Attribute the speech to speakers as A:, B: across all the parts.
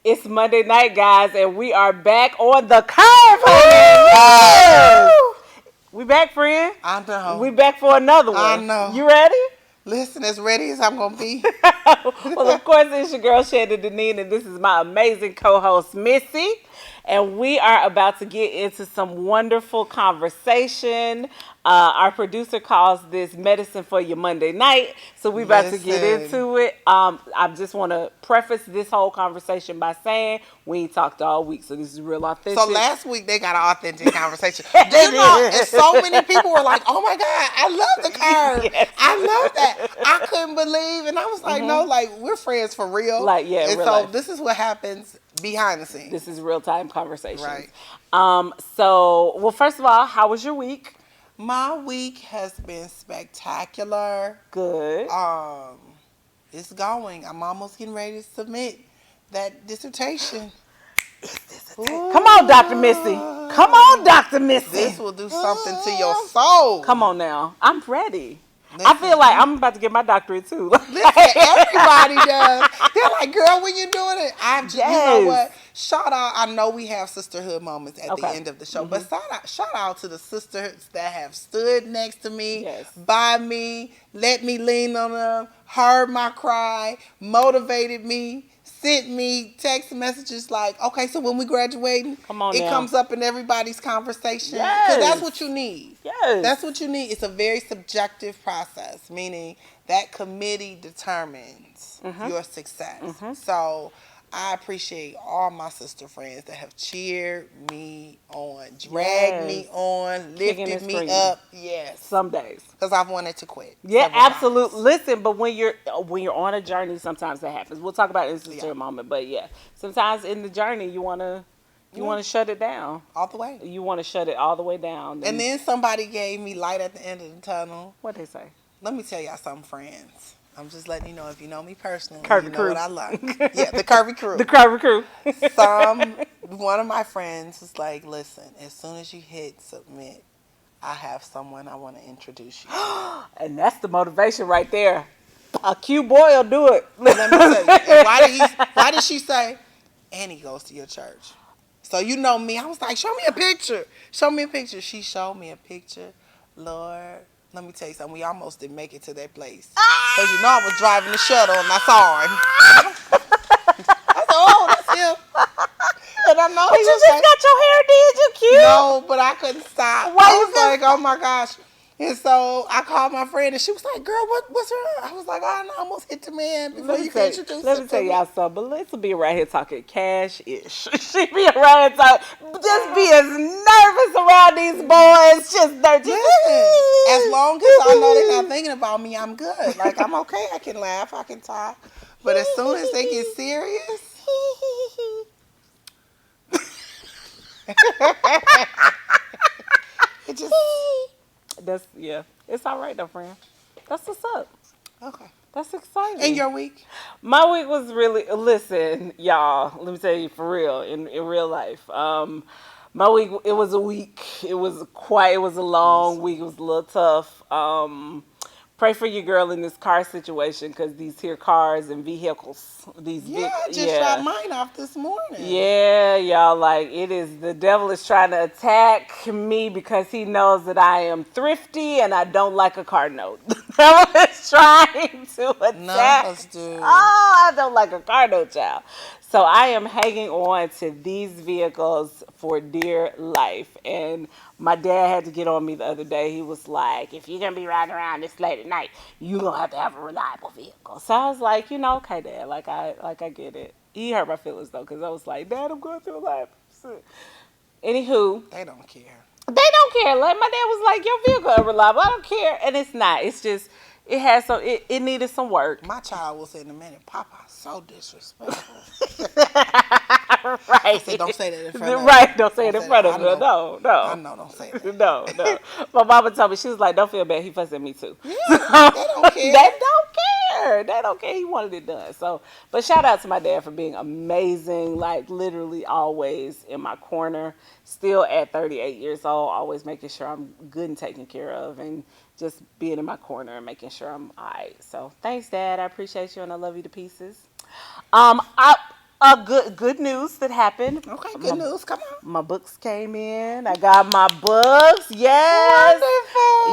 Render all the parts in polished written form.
A: It's Monday night, guys, and we are back on the curve, honey. Yes. We back, friend.
B: I know.
A: We back for another one.
B: I know.
A: You ready?
B: Listen, as ready as I'm gonna be.
A: Well, of course, it's your girl Shannon Deneen, and this is my amazing co-host Missy. And we are about to get into some wonderful conversation. Our producer calls this medicine for your Monday night. So we about to get into it. I just want to preface this whole conversation by saying we ain't talked all week, so this is real authentic.
B: So last week they got an authentic conversation. Do you know, and so many people were like, "Oh my God, I love the curve.
A: Yes.
B: I love that." I couldn't believe, and I was like, "No, like we're friends for real."
A: Like, yeah,
B: and
A: real
B: so
A: life.
B: this is what happens behind the scenes.
A: This is real time conversation.
B: Right.
A: Well, first of all, how was your week?
B: My week has been spectacular.
A: Good.
B: It's going. I'm almost getting ready to submit that dissertation.
A: Come on, Dr. Missy. Come on, Dr. Missy.
B: This will do something to your soul.
A: Come on now. I'm ready.
B: Listen,
A: I feel like I'm about to get my doctorate too.
B: Listen, everybody does. They're like, "Girl, when you doing it?" You know what? Shout out. I know we have sisterhood moments at the end of the show, but shout out to the sisters that have stood next to me, by me, let me lean on them, heard my cry, motivated me, sent me text messages like, "Okay, so when we graduating, it comes up in everybody's conversation." Because that's what you need.
A: Yes.
B: That's what you need. It's a very subjective process, meaning that committee determines your success. So I appreciate all my sister friends that have cheered me on, dragged me on, lifted me up. Yes.
A: Some days.
B: Because I've wanted to quit.
A: Yeah, absolutely. Listen, but when you're on a journey, sometimes that happens. We'll talk about it in sister in a moment, but yeah, sometimes in the journey you want to shut it down
B: all the way.
A: You want to shut it all the way down.
B: And then somebody gave me light at the end of the tunnel.
A: What'd they say?
B: Let me tell y'all something, friends. I'm just letting you know, if you know me personally,
A: Curvy
B: you know
A: crew.
B: what I like. Yeah, the Curvy crew.
A: The Curvy crew.
B: One of my friends was like, "Listen, as soon as you hit submit, I have someone I want to introduce you."
A: And that's the motivation right there. A cute boy will do it.
B: Let me tell you. And why did she say, "And he goes to your church"? So you know me. I was like, "Show me a picture. Show me a picture." She showed me a picture. Lord, let me tell you something. We almost didn't make it to that place. Because you know I was driving the shuttle and I saw him. I said, "Oh, that's him." And I know
A: but you just got your hair did. You cute.
B: No, but I couldn't stop.
A: Why
B: I was like, "Oh my gosh." And so I called my friend and she was like, "Girl, what's her?" I was like, "Oh, I almost hit the man before you can introduce him."
A: Let me tell y'all something. But let's be right here talking cash-ish. She be around here talking, just be as nervous around these boys. Just nervous.
B: Listen, as long as I know they're not thinking about me, I'm good. Like, I'm okay. I can laugh. I can talk. But as soon as they get serious... it just...
A: It's all right though, friend. That's what's up.
B: Okay.
A: That's exciting.
B: And your week?
A: My week was really, listen, y'all, let me tell you for real, in real life. My week, it was a week. It was a long week. It was a little tough. Pray for your girl in this car situation because these here cars and vehicles,
B: I just shot mine off this morning.
A: Yeah, y'all, like the devil is trying to attack me because he knows that I am thrifty and I don't like a car note. The devil is trying to attack.
B: None of us do.
A: Oh, I don't like a car note, child. So I am hanging on to these vehicles for dear life. And my dad had to get on me the other day. He was like, "If you're going to be riding around this late at night, you're going to have a reliable vehicle." So I was like, okay, Dad, like I get it. He hurt my feelings, though, because I was like, "Dad, I'm going through a lot." Anywho.
B: They don't care.
A: They don't care. Like, my dad was like, "Your vehicle is unreliable." I don't care. And it's not. It's just... It needed some work.
B: My child will say in a minute, "Papa, so disrespectful."
A: Right.
B: I said, "Don't say that in front of her."
A: Right, don't say it in front of her. No.
B: I know, don't say that.
A: No. My mama told me, she was like, "Don't feel bad. He fussed at me too."
B: Yeah, they don't care.
A: They don't care. He wanted it done. So, but shout out to my dad for being amazing. Like, literally always in my corner. Still at 38 years old, always making sure I'm good and taken care of, and just being in my corner and making sure I'm all right. So thanks, Dad. I appreciate you and I love you to pieces. Good news that happened.
B: Okay, good news. Come on.
A: My books came in. I got my books. Yes.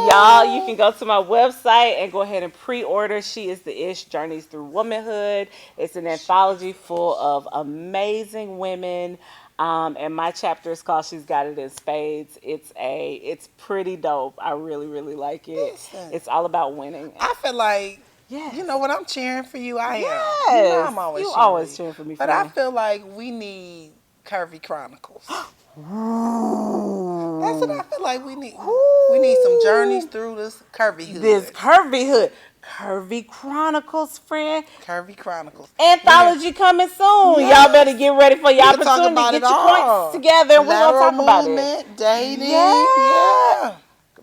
A: Y'all, you can
B: Wonderful.
A: go to my website and go ahead and pre-order She is the Ish Journeys Through Womanhood. It's an anthology full of amazing women. And my chapter is called She's Got It in Spades. It's pretty dope. I really, really like it.
B: Listen,
A: It's all about winning.
B: I feel like,
A: Yes.
B: you know what, I'm cheering for you. I am. You know
A: Yes.
B: I'm always
A: You
B: cheering for
A: always
B: you.
A: cheering for me,
B: But I
A: friend.
B: feel like we need Curvy Chronicles. That's what I
A: Ooh.
B: feel like we need. We need some journeys
A: Ooh.
B: through this curvy
A: This
B: hood.
A: curvy hood. Curvy Chronicles, friend.
B: Curvy Chronicles.
A: Anthology coming soon. Y'all better
B: Yes.
A: get ready for your
B: We can talk
A: opportunity.
B: about
A: Get
B: it
A: your points
B: all.
A: together and we're going to
B: Lateral
A: talk about it.
B: movement, dating.
A: Yeah.
B: Yeah.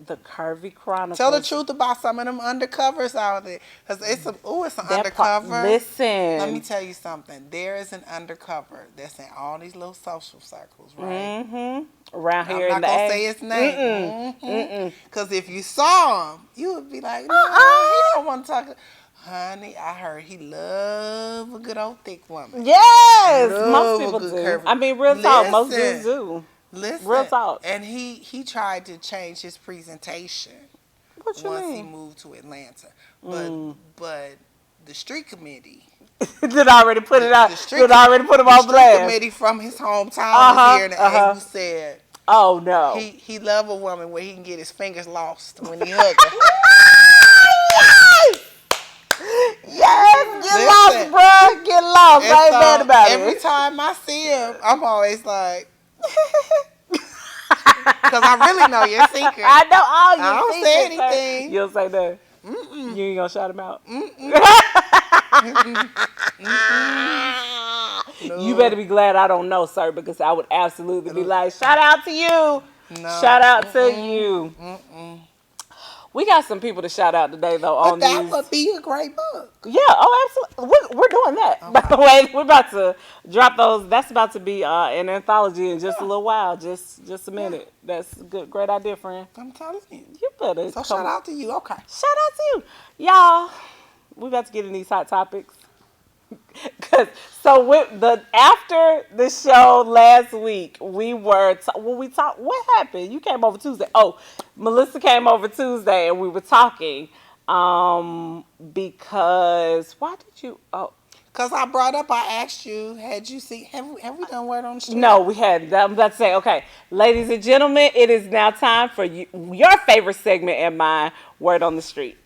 A: The Curvy
B: Tell the
A: Chronicles.
B: truth about some of them undercovers out there. Because it's an
A: That part.
B: undercover. Let me
A: Listen.
B: tell you something. There is an undercover that's in all these little social circles, right?
A: Mm-hmm. Around
B: I'm
A: here in
B: not
A: the
B: going to
A: A.
B: say his
A: Mm-mm.
B: name.
A: Mm-mm.
B: Because if you saw him, you would be like, no, he
A: Uh-uh.
B: don't want to talk. Honey, I heard he love a good old thick woman.
A: Yes. Most
B: Love a
A: people
B: good
A: do.
B: curvy.
A: I mean, real talk. Most dudes
B: Listen,
A: do. Real
B: listen.
A: talk.
B: And he tried to change his presentation
A: What you
B: once he
A: mean?
B: moved to Atlanta. But
A: Mm.
B: but the street committee,
A: Did already put it out.
B: the street
A: Did already put him
B: the
A: on
B: street
A: blast.
B: committee from his hometown was
A: Uh-huh.
B: here in the A
A: Uh-huh.
B: who said
A: Oh, no.
B: he love a woman where he can get his fingers lost when he hug her.
A: Yes! Yes! Get lost,
B: Listen,
A: bruh. Get lost.
B: and
A: I ain't mad
B: so
A: about
B: every
A: it.
B: time I see him, I'm always like, because I really know your secret.
A: I know all
B: I
A: your
B: don't say
A: secrets, sir.
B: anything.
A: You don't say nothing.
B: Mm-mm.
A: You ain't gonna shout him out.
B: Mm-mm. Mm-mm. Mm-mm.
A: You better
B: No.
A: be glad I don't know, sir, because I would absolutely be
B: No.
A: like, shout out to you. Shout out to
B: Mm-mm.
A: you.
B: Mm-mm.
A: We got some people to shout out today, though,
B: But
A: on
B: that
A: these.
B: would be a great book.
A: Yeah, oh, absolutely. We're doing that. By
B: Okay.
A: the way, we're about to drop those. That's about to be an anthology in just a
B: Yeah.
A: little while. Just a
B: Yeah.
A: minute. That's a good, great idea, friend.
B: I'm telling you.
A: You better
B: So
A: come.
B: shout out to you. Okay.
A: Shout out to you, y'all. We about to get in these hot topics. Cause so with the after the show last week, we were when we talked. What happened? You came over Tuesday. Oh, Melissa came over Tuesday, and we were talking. Because why did you? Oh,
B: Because I brought up, I asked you, had you seen, have we done Word on the Street?
A: no, we hadn't. I'm about to say, okay, ladies and gentlemen, it is now time for you, your favorite segment and my Word on the Street.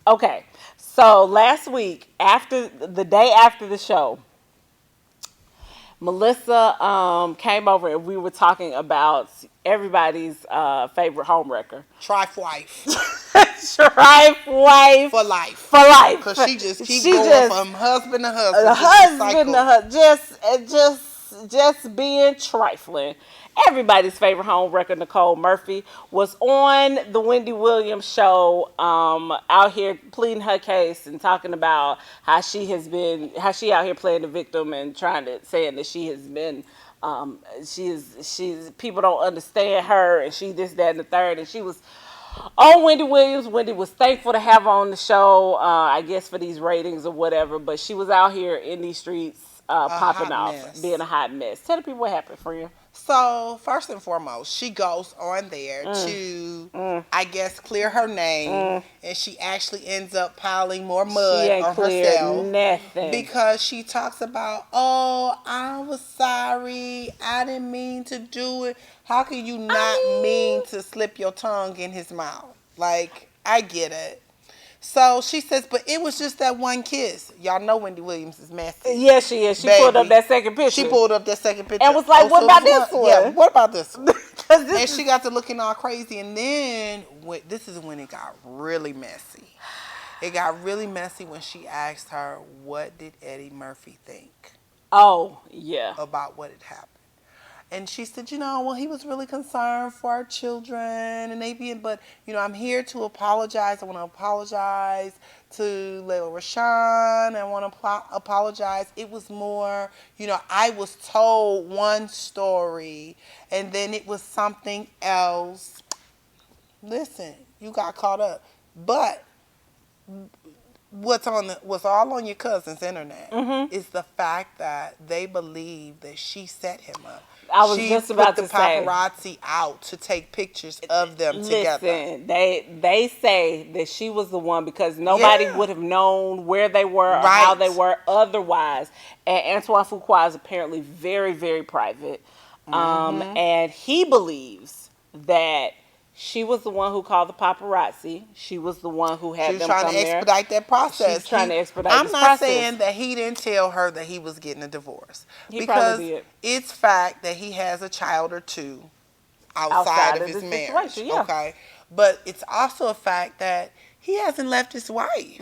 A: Okay, so last week, after the day after the show, Melissa came over and we were talking about everybody's favorite homewrecker.
B: Trife wife.
A: Strife wife
B: For life.
A: for life.
B: Because she just keep
A: She
B: going
A: just
B: from husband to husband.
A: the
B: Just
A: husband,
B: recycle.
A: just being trifling. Everybody's favorite home wrecker, Nicole Murphy, was on the Wendy Williams show, out here pleading her case and talking about how she out here playing the victim and saying that she has been, she's people don't understand her and she this, that, and the third, and she was on Wendy Williams. Wendy was thankful to have her on the show, I guess for these ratings or whatever, but she was out here in these streets popping
B: hot
A: off,
B: mess.
A: being a hot mess. Tell the people what happened, friend.
B: So, first and foremost, she goes on there to, I guess, clear her name. And she actually ends up piling more
A: She
B: mud
A: ain't
B: on
A: cleared
B: herself.
A: nothing.
B: Because she talks about, oh, I was sorry. I didn't mean to do it. How can you not mean to slip your tongue in his mouth? Like, I get it. So she says, but it was just that one kiss. Y'all know Wendy Williams is messy.
A: Yeah, she is. She
B: Baby.
A: pulled up that second picture.
B: She pulled up that second picture.
A: And was like, what
B: so
A: about this one?
B: Yeah, what about this one?
A: 'Cause this
B: And she got to looking all crazy. And then, this is when it got really messy. It got really messy when she asked her, what did Eddie Murphy think
A: oh, yeah.
B: about what had happened? And she said, well, he was really concerned for our children and but, I'm here to apologize. I want to apologize to Layla Rashawn. I want to apologize. It was more, I was told one story and then it was something else. Listen, you got caught up. But what's all on your cousin's internet is the fact that they believe that she set him up.
A: I was
B: She
A: just
B: put
A: about
B: the
A: to say,
B: paparazzi out to take pictures of them together.
A: listen, they say that she was the one because nobody
B: Yeah.
A: would have known where they were or how
B: Right.
A: they were otherwise. And Antoine Fuqua is apparently very, very private. And he believes that she was the one who called the paparazzi. She was the one who
B: She
A: had
B: was
A: them
B: trying
A: come
B: to
A: there.
B: expedite that process.
A: She's trying to expedite
B: I'm
A: this
B: not
A: process.
B: saying that he didn't tell her that he was getting a divorce.
A: He
B: because
A: probably did.
B: it's fact that he has a child or two outside of his
A: this
B: marriage.
A: situation, yeah.
B: Okay. But it's also a fact that he hasn't left his wife.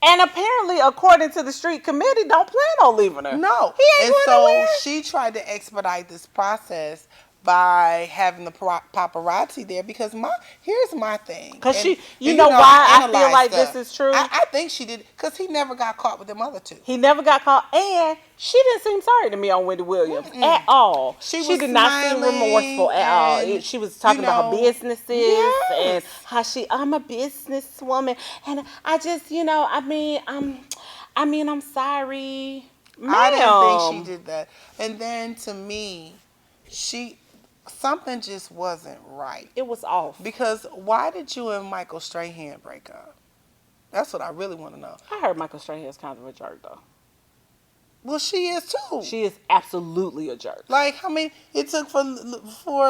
A: And apparently, according to the street committee, don't plan on leaving her.
B: No.
A: He ain't
B: And
A: going
B: so
A: nowhere.
B: she tried to expedite this process by having the paparazzi there because here's my thing.
A: Because
B: And-
A: you
B: and
A: know why I feel
B: analyze
A: like
B: stuff.
A: this is true?
B: I think she did because he never got caught with them other two.
A: He never got caught, and she didn't seem sorry to me on Wendy Williams at all.
B: She was
A: did not seem
B: smiling
A: remorseful at all.
B: and,
A: She was talking about her businesses
B: yes.
A: and how I'm a businesswoman, and I just, I'm sorry, ma'am.
B: I didn't think she did that. And then to me, something just wasn't right.
A: It was off.
B: Because why did you and Michael Strahan break up? That's what I really want to know.
A: I heard Michael Strahan is kind of a jerk, though.
B: Well, she is too.
A: She is absolutely a jerk.
B: Like, I mean, it took for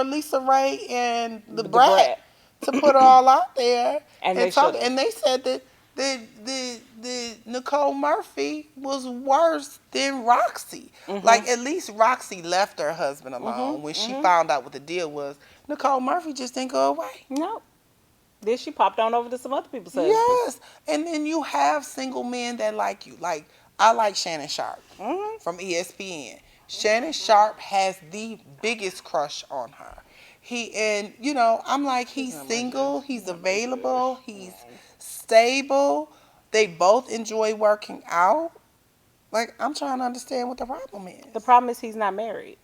B: Lisa Ray and the Brat to put her all out there
A: and
B: they said that the Nicole Murphy was worse than Roxy. Like, at least Roxy left her husband alone when she found out what the deal was. Nicole Murphy just didn't go away.
A: No. Then she popped on over to some other people's husbands.
B: Yes. And then you have single men that like you. Like, I like Shannon Sharp from ESPN. Shannon Sharp has the biggest crush on her. I'm like, he's single, he's available, he's stable. They both enjoy working out. Like, I'm trying to understand what the problem is.
A: The problem is he's not married.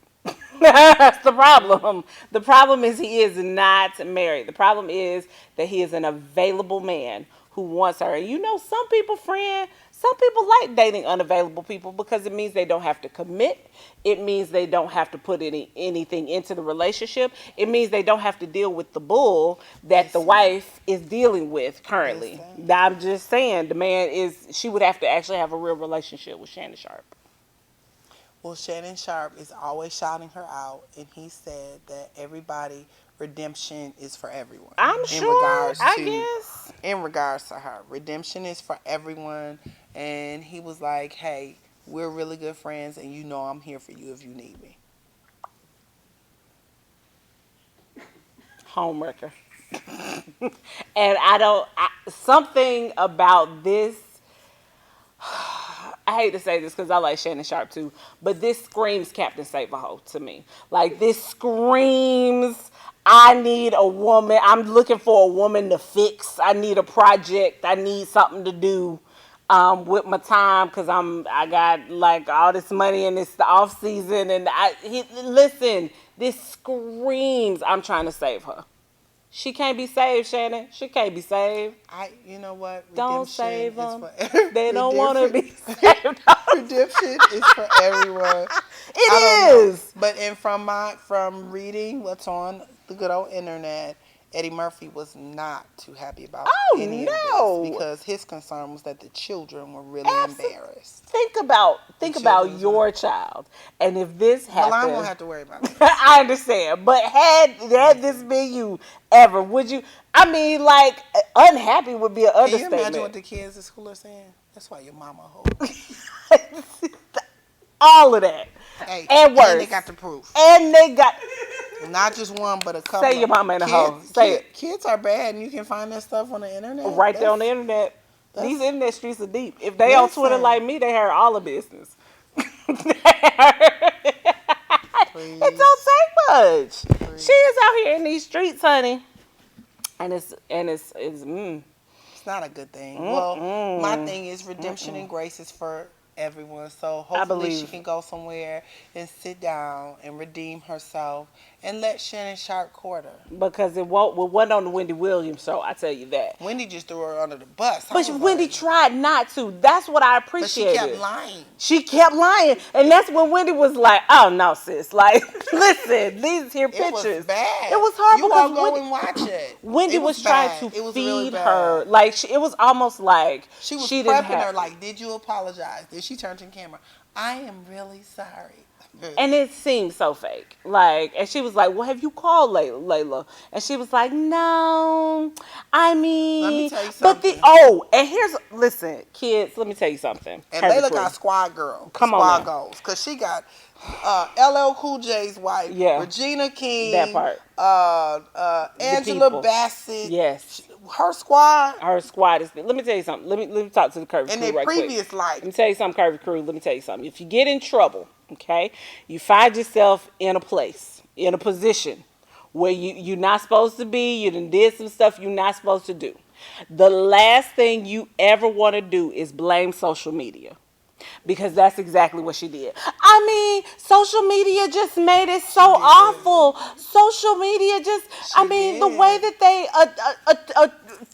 A: That's the problem. The problem is he is not married. The problem is that he is an available man who wants her. And some people, some people like dating unavailable people because it means they don't have to commit. It means they don't have to put anything into the relationship. It means they don't have to deal with the bull that the wife is dealing with currently. I'm just saying, she would have to actually have a real relationship with Shannon Sharp.
B: Well, Shannon Sharp is always shouting her out, and he said that redemption is for everyone.
A: I'm sure, I guess.
B: In regards to her, redemption is for everyone, and he was like, hey, we're really good friends, and I'm here for you if you need me.
A: Homewrecker. And something about this, I hate to say this because I like Shannon Sharp too, but this screams Captain Save-A-Ho to me. Like, this screams, I need a woman. I'm looking for a woman to fix. I need a project. I need something to do with my time because I got like all this money and it's the off season. And listen, this screams, I'm trying to save her. She can't be saved, Shannon. She can't be saved.
B: You know what?
A: Don't save them.
B: They
A: don't want to be saved.
B: Redemption is for everyone.
A: It is.
B: But from reading what's on the good old internet, Eddie Murphy was not too happy about any of this because his concern was that the children were really embarrassed.
A: Think about your child, and if this happened,
B: well, I won't have to worry about it.
A: I understand, but had this been you ever, would you? I mean, like, unhappy would be an understatement.
B: Can you imagine what the kids at school are saying? That's why your mama holds.
A: All of that.
B: Hey,
A: and worse.
B: And they got the proof.
A: And they got
B: not just one, but a couple.
A: Say your mama in a hoe. Say it.
B: Kids are bad, and you can find that stuff on the internet.
A: Right there on the internet. These internet streets are deep. If they on Twitter like me, they heard all the business. It don't take much. Please. She is out here in these streets, honey, and it's
B: It's not a good thing. Well, my thing is redemption and grace is for everyone. So
A: I
B: hopefully she
A: believe.
B: can go somewhere and sit down and redeem herself and let Shannon Sharp court her.
A: Because it wasn't on the Wendy Williams show, I tell you that.
B: Wendy just threw her under the bus. I
A: But
B: was
A: Wendy
B: like,
A: tried not to. That's what I
B: but she kept
A: appreciated.
B: lying.
A: She kept lying. And that's when Wendy was like, oh no, sis. Like, listen, these here
B: It was
A: pictures.
B: bad.
A: It was hard
B: You all
A: because
B: go and watch it.
A: Wendy
B: It was
A: was trying
B: bad.
A: to
B: It was really
A: feed her.
B: bad.
A: Like, it was almost like
B: She was
A: she didn't
B: prepping
A: have.
B: her like, did you apologize? Then she turned to the camera. I am really sorry.
A: And it seemed so fake. Like, and she was like, well, have you called Layla? And she was like, no, I
B: Let me
A: mean,
B: tell you
A: but
B: something.
A: and listen, kids, let me tell you something.
B: And
A: Curvy
B: Layla
A: crew.
B: got squad girl.
A: Come on
B: Squad
A: now.
B: goals. Because she got LL Cool J's wife,
A: Yeah.
B: Regina
A: That
B: King,
A: part.
B: Angela
A: people.
B: Bassett.
A: Yes.
B: Her squad.
A: Her squad is. Let me tell you something. Let me talk to the Curvy
B: In
A: crew
B: their
A: right quick.
B: previous life.
A: Let me tell you something, Curvy crew. Let me tell you something. If you get in trouble, okay, you find yourself in a place, in a position where you're not supposed to be. You done did some stuff you're not supposed to do. The last thing you ever want to do is blame social media. Because that's exactly what she did. I mean, social media just made it so awful. Social media just, I mean, the way that they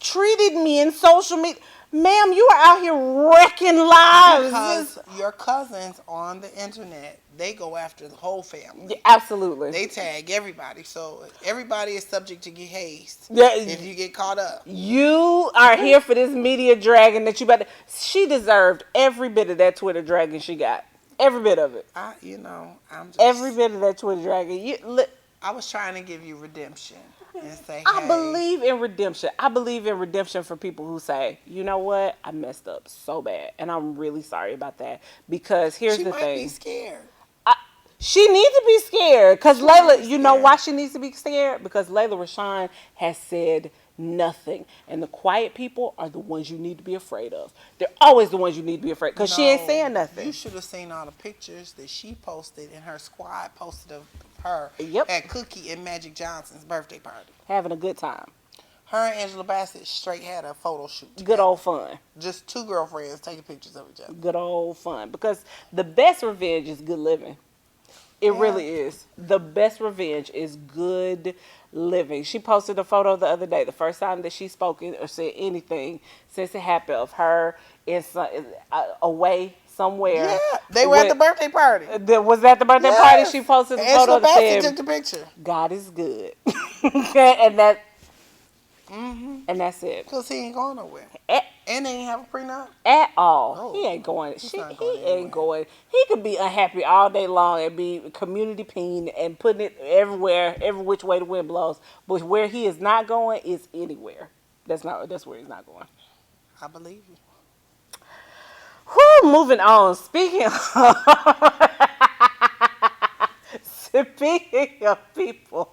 A: treated me in social media. Ma'am, you are out here wrecking lives.
B: Because your cousins on the internet, they go after the whole family.
A: Absolutely.
B: They tag everybody. So everybody is subject to get hazed
A: Yeah,
B: if you get caught up.
A: you are here for this media dragon that you better. She deserved every bit of that Twitter dragon she got. Every bit of it.
B: I'm just.
A: Every bit of that Twitter dragon.
B: I was trying to give you redemption and say,
A: I
B: hey.
A: believe in redemption. I believe in redemption for people who say, you know what, I messed up so bad, and I'm really sorry about that. Because here's
B: She
A: the
B: might
A: thing.
B: be scared.
A: She needs to be scared. Because Layla, you know
B: scared.
A: why she needs to be scared? Because Layla Rashawn has said nothing. And the quiet people are the ones you need to be afraid of. They're always the ones you need to be afraid because she ain't saying nothing.
B: You should have seen all the pictures that she posted and her squad posted of her
A: Yep.
B: at Cookie and Magic Johnson's birthday party.
A: Having a good time.
B: Her and Angela Bassett straight had a photo shoot together.
A: Good old fun.
B: Just two girlfriends taking pictures of each other.
A: Good old fun. Because the best revenge is good living. It really is. The best revenge is good living. She posted a photo the other day, the first time that she spoke or said anything since it happened, of her away somewhere.
B: Yeah, they were at the birthday party.
A: Was that the birthday party? She posted the photo
B: Angela
A: that
B: Bassett
A: said,
B: took the picture.
A: God is good. and that and that's it.
B: Because he ain't going nowhere. And they ain't have a prenup.
A: At all.
B: Oh,
A: he ain't going.
B: he's
A: He
B: not going
A: ain't
B: anywhere.
A: going. He could be unhappy all day long and be community peen and putting it everywhere, every which way the wind blows. But where he is not going is anywhere. That's where he's not going.
B: I believe you.
A: Whew, moving on. Speaking of people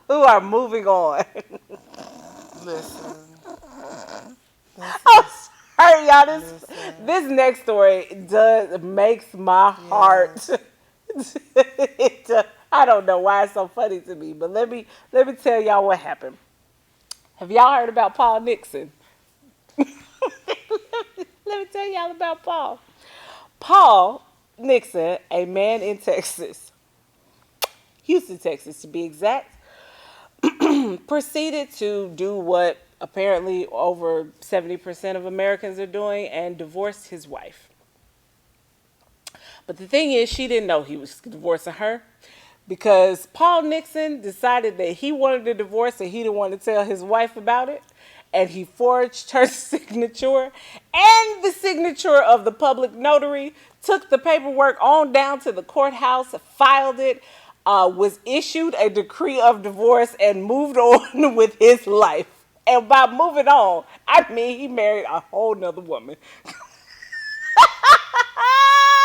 A: who are moving on.
B: Listen.
A: I'm sorry, y'all. This next story makes my heart. I don't know why it's so funny to me, but let me tell y'all what happened. Have y'all heard about Paul Nixon? Let me tell y'all about Paul. Paul Nixon, a man in Texas, Houston, Texas to be exact, proceeded to do what apparently over 70% of Americans are doing and divorced his wife. But the thing is, she didn't know he was divorcing her because Paul Nixon decided that he wanted a divorce and he didn't want to tell his wife about it. And he forged her signature and the signature of the public notary, took the paperwork on down to the courthouse, filed it, was issued a decree of divorce, and moved on with his life. And by moving on, I mean he married a whole nother woman.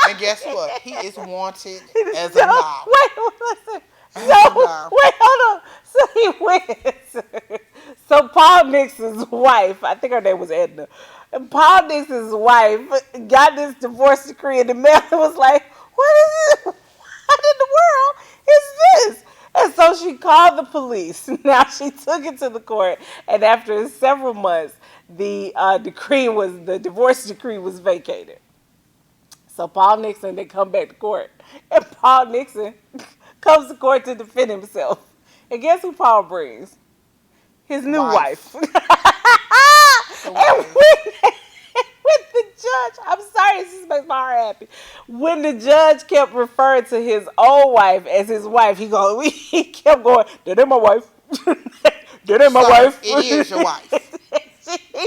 B: And guess what? He is wanted as a mob.
A: Listen. Wait, hold on. So he went. So Paul Nixon's wife, I think her name was Edna. And Paul Nixon's wife got this divorce decree in the mail and was like, "What is it? What in the world is this?" And so she called the police. Now she took it to the court, and after several months, the divorce decree was vacated. So Paul Nixon, they come back to court. And Paul Nixon comes to court to defend himself. And guess who Paul brings? His new wife.
B: Wife.
A: And
B: The wife.
A: when the judge, I'm sorry, this makes my heart happy. When the judge kept referring to his old wife as his wife, he kept going, that ain't my wife. That ain't my wife.
B: It is your wife.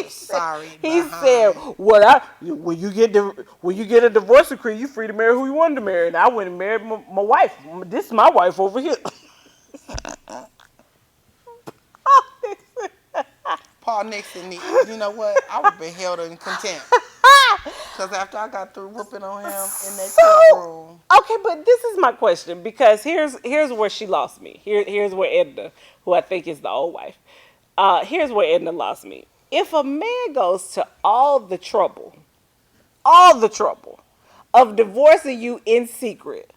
B: Sorry.
A: He said, when you get a divorce decree, you free to marry who you wanted to marry. And I went and married my wife. This is my wife over here.
B: Paul Nixon, you know what? I would have been held in contempt. Because after I got through whooping on him in that courtroom.
A: Okay, but this is my question, because here's where she lost me. Here's where Edna, who I think is the old wife, here's where Edna lost me. If a man goes to all the trouble of divorcing you in secret,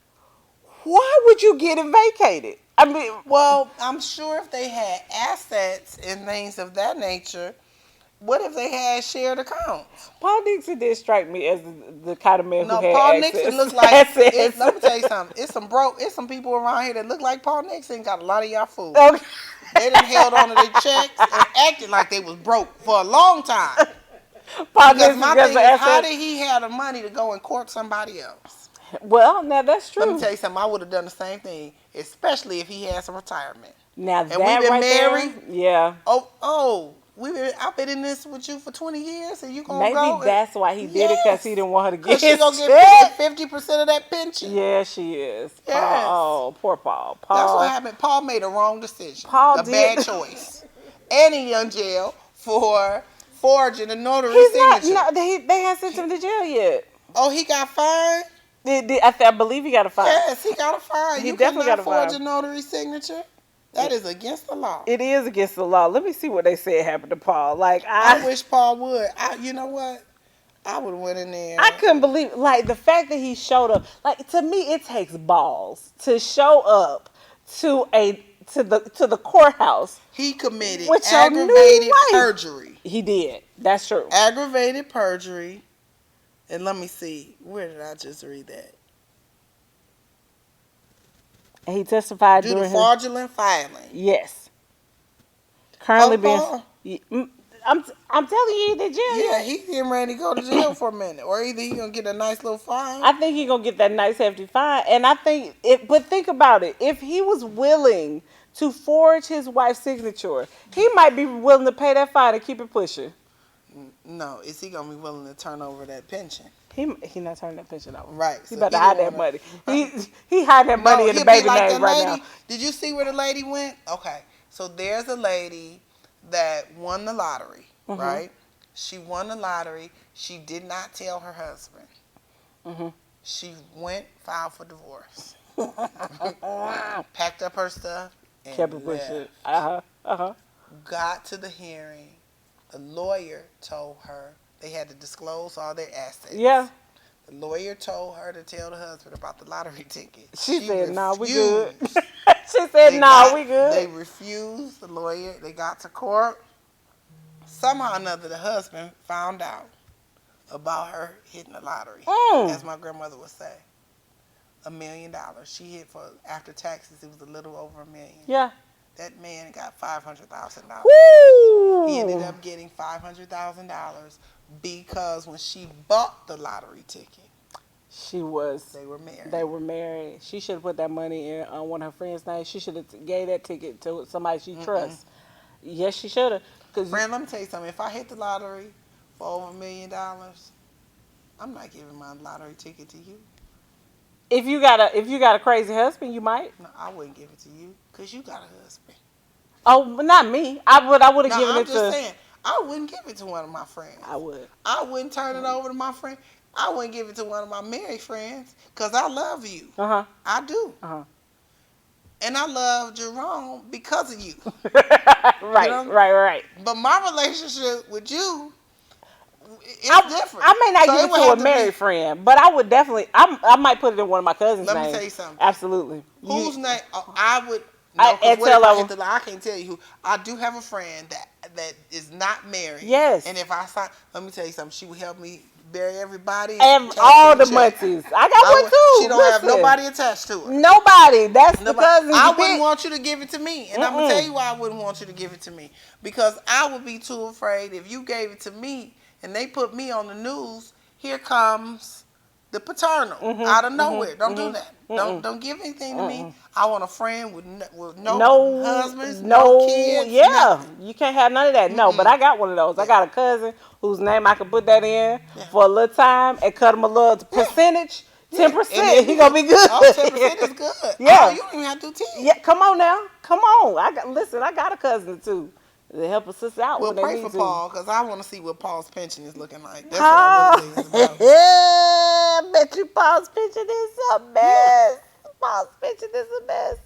A: why would you get it vacated? I mean,
B: well, I'm sure if they had assets and things of that nature, what if they had shared accounts?
A: Paul Nixon did strike me as the kind of man who had
B: Paul
A: access.
B: Nixon looks like. Let me tell you something. It's some people around here that look like Paul Nixon. Got a lot of y'all food.
A: Okay.
B: They done held on to their checks and acted like they was broke for a long time.
A: Paul
B: Because
A: Nixon
B: my
A: gets
B: thing
A: the
B: is, how
A: assets.
B: did he have the money to go and court somebody else?
A: Well, now that's true.
B: Let me tell you something. I would have done the same thing, especially if he had some retirement.
A: Now
B: And
A: that
B: we've been
A: right
B: married.
A: there, yeah.
B: I've been in this with you for 20 years, and you gonna
A: Maybe
B: go?
A: that's why he did it, because he didn't want her to get
B: Because she
A: his
B: gonna
A: check.
B: get 50% of that pension.
A: Yeah, she is.
B: Yes.
A: Paul, oh, poor Paul.
B: That's what happened. Paul made a wrong decision.
A: Paul
B: a
A: did.
B: bad choice. And he in jail for forging a notary
A: He's
B: signature.
A: not. No, they haven't sent him to jail yet.
B: Oh, he got fined?
A: I believe he got a fine.
B: Yes, he got a fine.
A: He
B: You
A: definitely
B: cannot
A: got a
B: forge
A: fine.
B: a notary signature. That is against the law.
A: It is against the law. Let me see what they said happened to Paul. Like
B: I wish Paul would. You know what? I would have went in there.
A: I couldn't believe, like, the fact that he showed up. Like, to me, it takes balls to show up to the courthouse.
B: He committed
A: with your
B: aggravated
A: new wife.
B: perjury.
A: He did. That's true.
B: Aggravated perjury. And let me see. Where did I just read that?
A: And he testified
B: Due to
A: during
B: fraudulent filing.
A: Yes. Currently
B: Paul?
A: I'm telling you, he did jail.
B: Yeah, he's getting ready to go to jail for a minute. Or either he gonna get a nice little fine.
A: I think he's gonna get that nice hefty fine. And I think but think about it. If he was willing to forge his wife's signature, he might be willing to pay that fine and keep it pushing.
B: No, is he gonna be willing to turn over that pension?
A: He not turning that pension over.
B: Right.
A: He
B: So
A: about to
B: he
A: hide
B: don't
A: that
B: wanna-
A: money. He hide that money in the
B: he'll
A: baby
B: be like
A: name
B: that
A: right
B: lady.
A: now.
B: Did you see where the lady went? Okay. So there's a lady that won the lottery, right? She won the lottery. She did not tell her husband. She went, filed for divorce. Packed up her stuff and
A: Kept it pushing. Got
B: to the hearing. The lawyer told her they had to disclose all their assets.
A: Yeah.
B: The lawyer told her to tell the husband about the lottery ticket.
A: She said, "Nah, we
B: refused.
A: good." She said, "Nah, we good."
B: They refused. The lawyer. They got to court. Somehow or another, the husband found out about her hitting the lottery. As my grandmother would say, $1 million. She hit for, after taxes, it was a little over $1 million.
A: Yeah.
B: That man got $500,000.
A: Woo!
B: He ended up getting $500,000 because when she bought the lottery ticket, they were married.
A: They were married. She should have put that money in on one of her friends' names. She should have gave that ticket to somebody she trusts. Yes, she should have.
B: Friend, let me tell you something. If I hit the lottery for over $1 million, I'm not giving my lottery ticket to you.
A: If you got a crazy husband, you might.
B: No, I wouldn't give it to you because you got a husband.
A: Oh, but not me. I would have given
B: I'm
A: it to.
B: just saying. I wouldn't give it to one of my friends.
A: I would.
B: I wouldn't turn it over to my friend. I wouldn't give it to one of my married friends because I love you. I do. And I love Jerome because of you.
A: Right, you know? Right.
B: But my relationship with you, it's different.
A: I may not give it to a married friend, but I would definitely. I might put it in one of my cousins' names.
B: Let me tell you something.
A: Absolutely.
B: Whose name? I would. No, I can't tell you who. I do have a friend that is not married.
A: Yes.
B: And if I sign, let me tell you something. She would help me bury everybody and
A: And
B: cash
A: all
B: in the
A: the
B: check.
A: munchies. I got one
B: She
A: too.
B: don't have
A: Listen.
B: nobody attached to her.
A: Nobody. That's the
B: Nobody.
A: cousins you
B: I wouldn't
A: pick.
B: want you to give it to me, and I'm gonna tell you why I wouldn't want you to give it to me. Because I would be too afraid if you gave it to me and they put me on the news. Here comes the paternal out of nowhere. Don't do that. Don't give anything to me. I want a friend with no
A: No,
B: husbands, no
A: no,
B: kids,
A: yeah,
B: nothing.
A: you can't have none of that. No, but I got one of those. I
B: Yeah.
A: got a cousin whose name I can put that in
B: Yeah.
A: for a little time and cut him a little
B: Yeah.
A: percentage,
B: Yeah. And
A: 10%.
B: then
A: He gonna be good.
B: oh, 10% is good. Oh,
A: Yeah,
B: you don't even have to do 10.
A: yeah. Come on now, come on. Listen. I got a cousin too. They help a sister out
B: Well,
A: when they
B: pray for
A: need to.
B: Paul because I want to see what Paul's pension is looking like. That's what I really
A: Oh,
B: think it's about.
A: I bet you Paul's pension is a
B: Yeah.
A: mess. Paul's pension is a mess.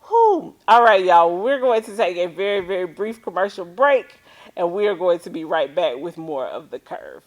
A: Whew. All right, y'all. We're going to take a very, very brief commercial break, and we are going to be right back with more of the curve.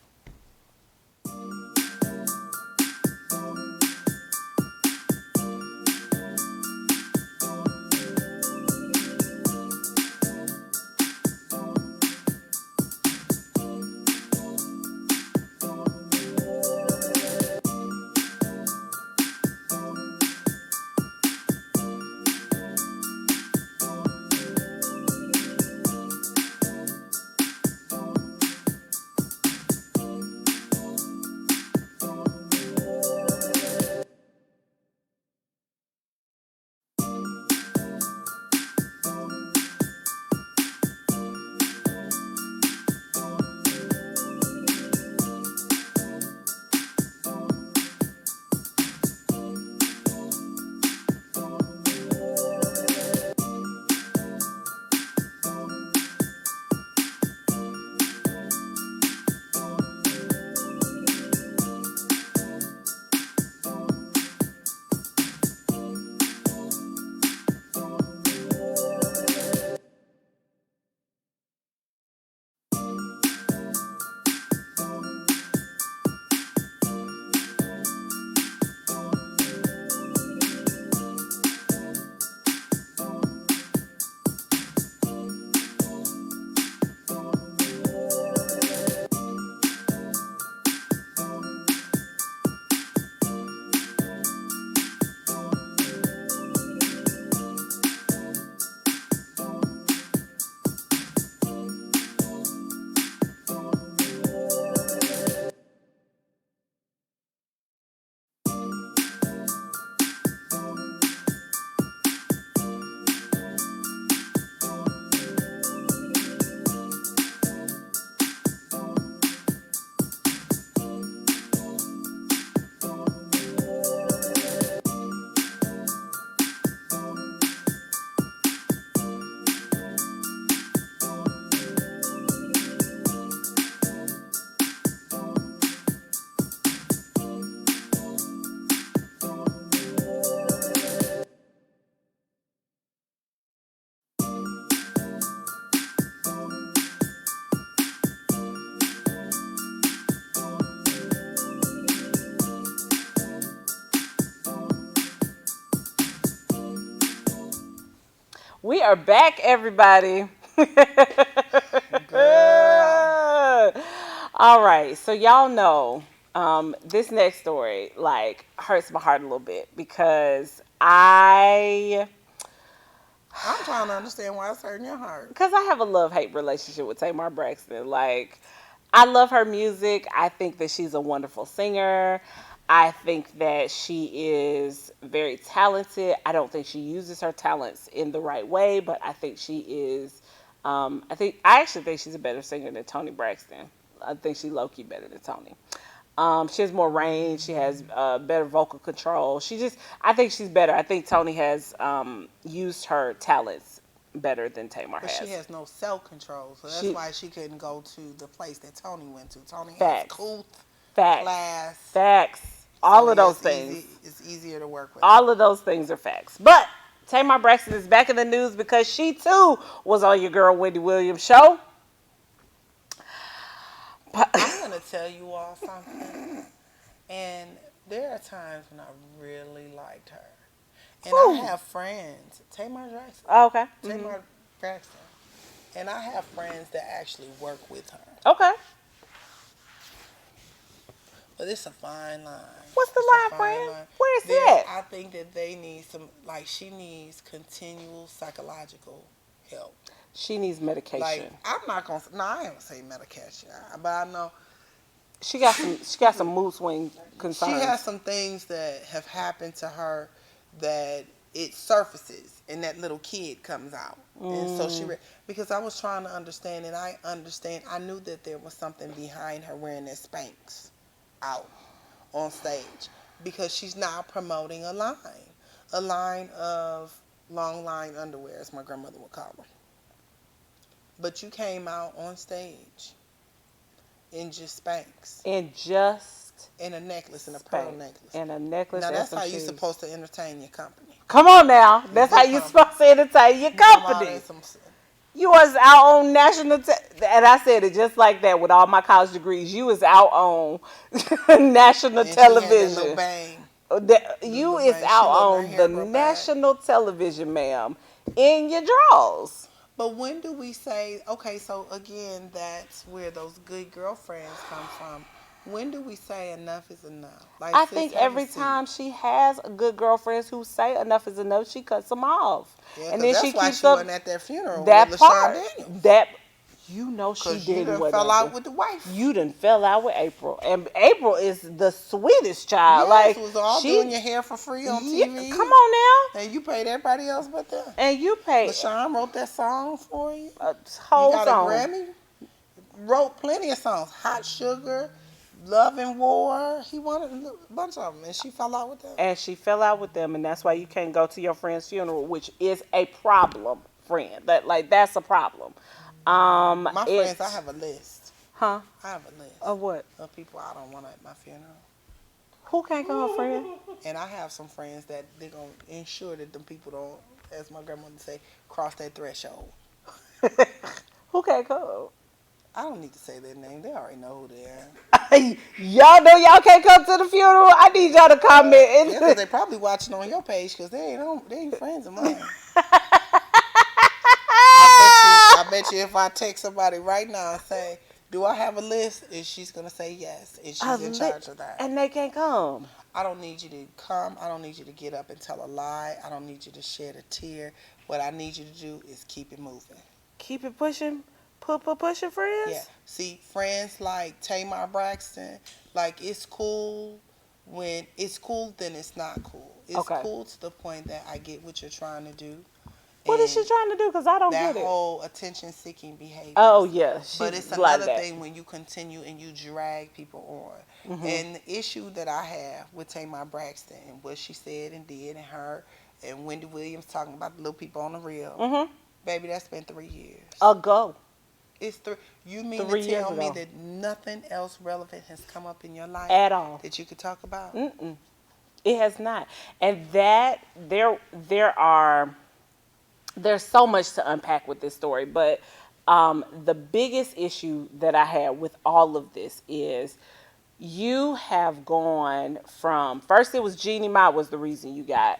A: We are back, everybody.
B: Girl.
A: All right, so y'all know this next story like hurts my heart a little bit
B: I'm trying to understand why it's hurting your heart.
A: because I have a love-hate relationship with Tamar Braxton. Like, I love her music. I think that she's a wonderful singer. I think that she is very talented. I don't think she uses her talents in the right way, but I think she is. I actually think she's a better singer than Toni Braxton. I think she low key better than Toni. She has more range. She has better vocal control. I think she's better. I think Toni has used her talents better than Tamar
B: But she
A: has.
B: has no self control, so that's
A: She
B: why she couldn't go to the place that Toni went to. Toni has
A: facts,
B: cool
A: facts,
B: class,
A: facts.
B: so
A: All of
B: yeah,
A: those
B: it's
A: things.
B: easy. It's easier to work with her.
A: All of those things are facts. But Tamar Braxton is back in the news because she too was on your girl Wendy Williams show.
B: I'm gonna tell you all something, and there are times when I really liked her, and I
A: Whew.
B: have friends,
A: Oh, okay.
B: Tamar Braxton, and I have friends that actually work with her.
A: Okay.
B: But it's a fine line.
A: What's the
B: It's a
A: line,
B: fine
A: friend?
B: line.
A: Where is
B: There,
A: it?
B: I think that they need some, like, she needs continual psychological help.
A: She needs
B: Like,
A: medication.
B: I'm not gonna, no, I ain't gonna say medication, but I know
A: She got some. She got some mood swing
B: she has
A: concerns.
B: some things that have happened to her that it surfaces and that little kid comes out. And so because I was trying to understand, and I knew that there was something behind her wearing that Spanx out on stage, because she's now promoting a line of long line underwear, as my grandmother would call them. But you came out on stage in just Spanx
A: And just
B: and a necklace, and a pearl
A: Spanx.
B: necklace.
A: And a necklace
B: Now
A: and
B: that's
A: some
B: how you're
A: shoes.
B: supposed to entertain your company.
A: Come on now.
B: A
A: That's how
B: good
A: you
B: company.
A: supposed to entertain your
B: You come out
A: company.
B: as some,
A: You was out on and I said it just like that with all my college degrees. You was out on national
B: and she had that little
A: television.
B: bang.
A: You
B: Little
A: is
B: bang. She
A: out
B: letting her
A: on the
B: hair grow back.
A: national television, ma'am, in your drawers.
B: But when do we say, okay, so again, that's where those good girlfriends come from. When do we say enough is enough? Like,
A: I
B: sis,
A: think
B: have a
A: every
B: seat.
A: time she has good girlfriends who say enough is enough, she cuts them off,
B: Yeah,
A: and
B: because
A: then
B: that's
A: she
B: why
A: keeps
B: she
A: up
B: wasn't at that funeral with
A: that
B: LaShawn
A: part.
B: Daniels.
A: That you know she
B: Because you
A: didn't
B: done
A: what
B: fell
A: that.
B: out with the wife.
A: You done fell out with April, and April is the sweetest child.
B: Yes,
A: Like
B: was all doing
A: she,
B: your hair for free on
A: yeah,
B: TV.
A: come on now,
B: And you paid everybody else but them.
A: and you pay
B: LaShawn wrote that song for you.
A: a
B: You
A: whole
B: got a
A: song.
B: Grammy. Wrote plenty of songs. Hot Sugar, Love and War. He wanted a bunch of them, and she fell out with them.
A: And she fell out with them, and that's why you can't go to your friend's funeral, which is a problem, friend. That's a problem.
B: My friends, I have a list.
A: Huh?
B: I have a list
A: Of what?
B: of people I don't want at my funeral.
A: Who can't come, friend?
B: And I have some friends that they're going to ensure that them people don't, as my grandmother say, cross that threshold.
A: Who can't come?
B: I don't need to say their name. They already know who they are.
A: Y'all know y'all can't come to the funeral. I need y'all to comment.
B: Yeah, because they probably watching on your page because they ain't friends of mine. I bet you if I text somebody right now and say, do I have a list? And she's going to say yes. And she's in charge of that.
A: And they can't come.
B: I don't need you to come. I don't need you to get up and tell a lie. I don't need you to shed a tear. What I need you to do is keep it moving.
A: Keep it pushing. Pushing, friends?
B: Yeah. See, friends like Tamar Braxton, like, it's cool. When it's cool, then it's not cool. It's cool to the point that I get what you're trying to do.
A: What is she trying to do? Because I don't get it.
B: That whole attention-seeking behavior.
A: Oh, yeah.
B: But it's another thing when you continue and you drag people on. Mm-hmm. And the issue that I have with Tamar Braxton and what she said and did, and her and Wendy Williams talking about the little people on the reel, baby, that's been 3 years
A: ago.
B: It's You mean to tell me that nothing else relevant has come up in your life
A: at all
B: that you could talk about?
A: Mm-mm. It has not. And that there's so much to unpack with this story, but the biggest issue that I had with all of this is you have gone from, first it was Jeannie Mai was the reason you got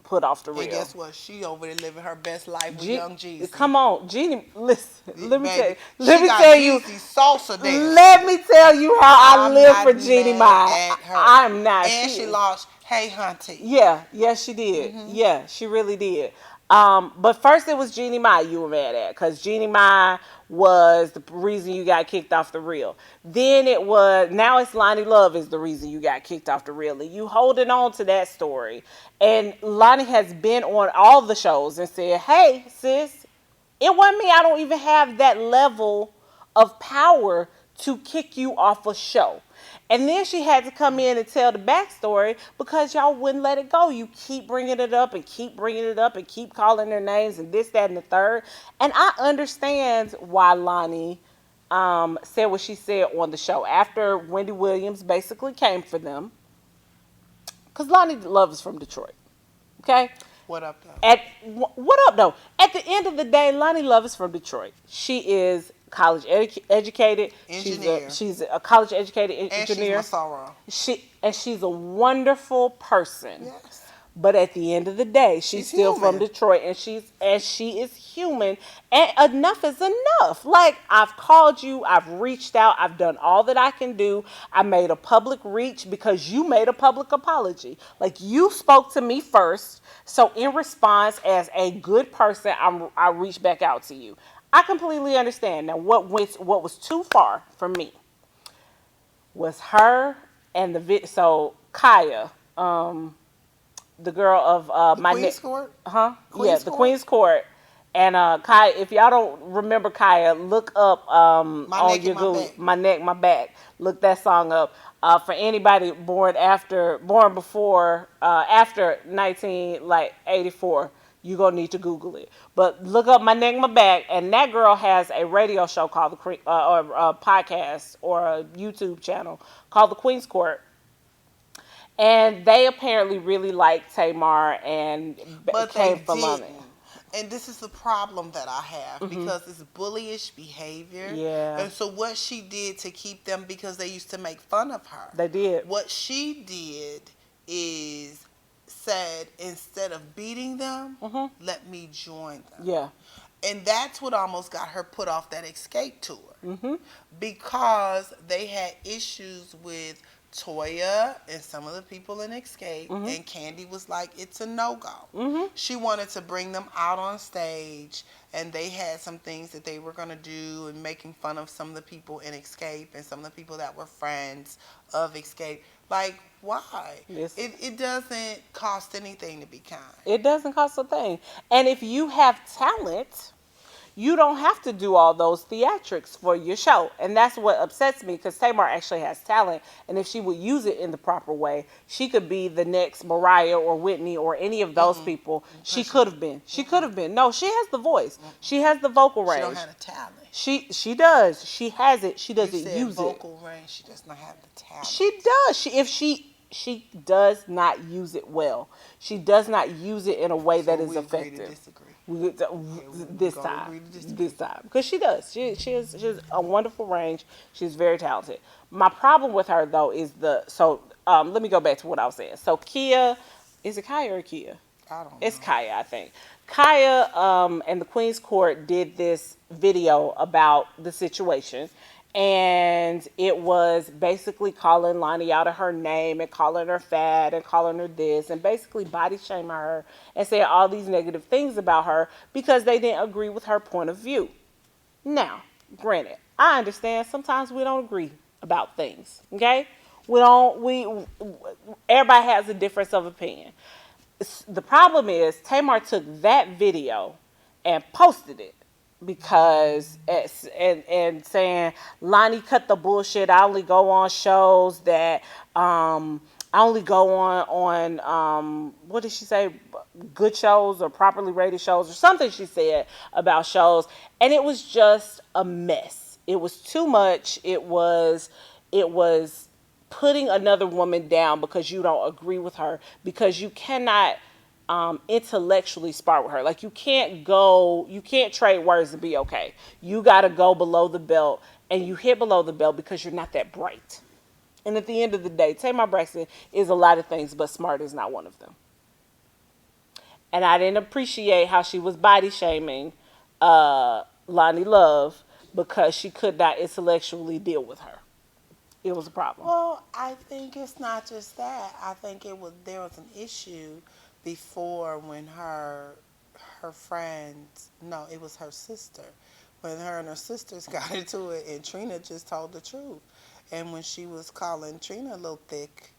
A: put off the reel.
B: And guess what? She over there living her best life with Young Jeezy.
A: Come on, Jeannie. Listen, let me tell you.
B: Let me
A: tell you how I live for Jeannie Mai. I'm not.
B: And she lost Hey Hunty.
A: Yeah, yes she did. Mm-hmm. Yeah, she really did. But first it was Jeannie Mai you were mad at, because Jeannie Mai was the reason you got kicked off the reel. Then now it's Lonnie Love is the reason you got kicked off the reel. And you holding on to that story. And Lonnie has been on all the shows and said, hey, sis, it wasn't me. I don't even have that level of power to kick you off a show. And then she had to come in and tell the backstory because y'all wouldn't let it go. You keep bringing it up and keep bringing it up and keep calling their names and this, that, and the third. And I understand why Lonnie said what she said on the show after Wendy Williams basically came for them. Because Lonnie Love is from Detroit. Okay?
B: What up, though?
A: At the end of the day, Lonnie Love is from Detroit. She is college educated
B: engineer.
A: She's a college educated engineer.
B: And she's Masara.
A: She's a wonderful person.
B: Yes.
A: But at the end of the day, she's still from
B: human.
A: Detroit, and she is human, and enough is enough. Like, I've called you, I've reached out, I've done all that I can do. I made a public reach because you made a public apology. Like, you spoke to me first, so in response, as a good person, I reached back out to you. I completely understand. Now, what was too far for me was her and so Kaya, the girl of
B: The
A: my
B: Queen's Court.
A: yeah,
B: Queen's
A: the
B: Court.
A: Queen's Court. And Kaya, if y'all don't remember Kaya, look up
B: My
A: on
B: neck
A: your
B: and my
A: Google,
B: back.
A: My Neck, My Back. Look that song up. For anybody born before, after 1984, you gonna need to Google it. But look up My Neck, My Back, and that girl has a radio show called or a podcast or a YouTube channel called The Queen's Court, and they apparently really liked Tamar and
B: But they
A: came for Lonnie.
B: didn't. And this is the problem that I have because it's bullyish behavior.
A: Yeah.
B: And so what she did to keep them, because they used to make fun of her.
A: They did.
B: What she did is said, instead of beating them, let me join them.
A: Yeah.
B: And that's what almost got her put off that escape tour. Because they had issues with Toya and some of the people in Escape, and Candy was like, it's a no-go. She wanted to bring them out on stage, and they had some things that they were going to do, and making fun of some of the people in Escape and some of the people that were friends of Escape. Like, why?
A: Yes.
B: It doesn't cost anything to be kind.
A: It doesn't cost a thing. And if you have talent, you don't have to do all those theatrics for your show. And that's what upsets me, because Tamar actually has talent. And if she would use it in the proper way, she could be the next Mariah or Whitney or any of those people. She could have been. She could have been. No, she has the voice. She has the vocal range.
B: She don't have the talent.
A: She does. She has it. She doesn't use
B: vocal range. She does not have the talent.
A: She does. She does not use it well. She does not use it in a way that is effective. This time, because she does. She has a wonderful range. She's very talented. My problem with her though is let me go back to what I was saying. So Kia, is it Kaya or Kia?
B: I don't know.
A: It's Kaya, I think. Kaya and the Queen's Court did this video about the situation, and it was basically calling Lonnie out of her name and calling her fat and calling her this and basically body shaming her and saying all these negative things about her because they didn't agree with her point of view. Now, granted, I understand sometimes we don't agree about things, okay? Everybody has a difference of opinion. The problem is Tamar took that video and posted it because and saying Lonnie cut the bullshit. I only go on shows that I only go on what did she say, good shows or properly rated shows or something she said about shows, and it was just a mess. It was too much. It was putting another woman down because you don't agree with her, because you cannot intellectually spar with her. Like, you can't trade words and be okay. You got to go below the belt, and you hit below the belt because you're not that bright. And at the end of the day, Tamar Braxton is a lot of things, but smart is not one of them. And I didn't appreciate how she was body shaming Lonnie Love because she could not intellectually deal with her. It was a problem.
B: Well, I think it's not just that. I think there was an issue before when her friends, no, it was her sister. When her and her sisters got into it, and Trina just told the truth. And when she was calling Trina a little thick,